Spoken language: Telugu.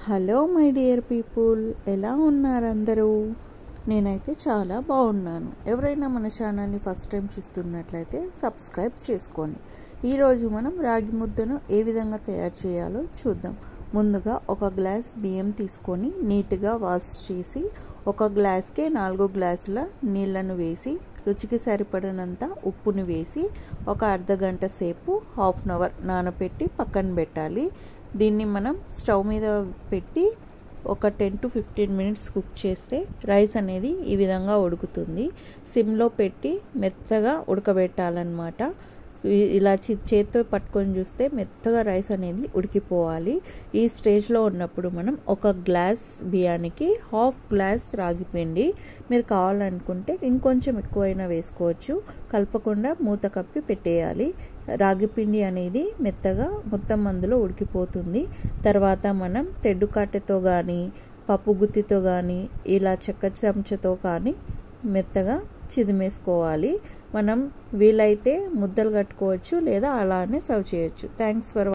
హలో మై డియర్ పీపుల్, ఎలా ఉన్నారు అందరూ? నేనైతే చాలా బాగున్నాను. ఎవరైనా మన ఛానల్ని ఫస్ట్ టైం చూస్తున్నట్లయితే సబ్స్క్రైబ్ చేసుకోండి. ఈరోజు మనం రాగి ముద్దను ఏ విధంగా తయారు చేయాలో చూద్దాం. ముందుగా ఒక గ్లాస్ బియ్యం తీసుకొని నీట్గా వాష్ చేసి ఒక గ్లాస్కి 4 గ్లాసుల నీళ్ళను వేసి రుచికి సరిపడినంత ఉప్పుని వేసి ఒక అర్ధగంట సేపు హాఫ్ అన్ అవర్ నానబెట్టి పక్కన పెట్టాలి. దీన్ని మనం స్టవ్ మీద పెట్టి ఒక 10 to 15 మినిట్స్ కుక్ చేస్తే రైస్ అనేది ఈ విధంగా ఉడుకుతుంది. సిమ్లో పెట్టి మెత్తగా ఉడకబెట్టాలన్నమాట. ఇలా చేత్తో పట్టుకొని చూస్తే మెత్తగా రైస్ అనేది ఉడికిపోవాలి. ఈ స్టేజ్లో ఉన్నప్పుడు మనం ఒక గ్లాస్ బియ్యానికి హాఫ్ గ్లాస్ రాగి పిండి, మీరు కావాలనుకుంటే ఇంకొంచెం ఎక్కువైనా వేసుకోవచ్చు, కలపకుండా మూత కప్పి పెట్టేయాలి. రాగి పిండి అనేది మెత్తగా మొత్తం అందులో ఉడికిపోతుంది. తర్వాత మనం తెడ్డు కట్టెతో కానీ పప్పు గుత్తితో కానీ ఇలా చెక్క చెంచాతో కానీ మెత్తగా చిదిమేసుకోవాలి. మనం వీలైతే ముద్దలు కట్టుకోవచ్చు లేదా అలానే సర్వ్ చేయొచ్చు. Thanks for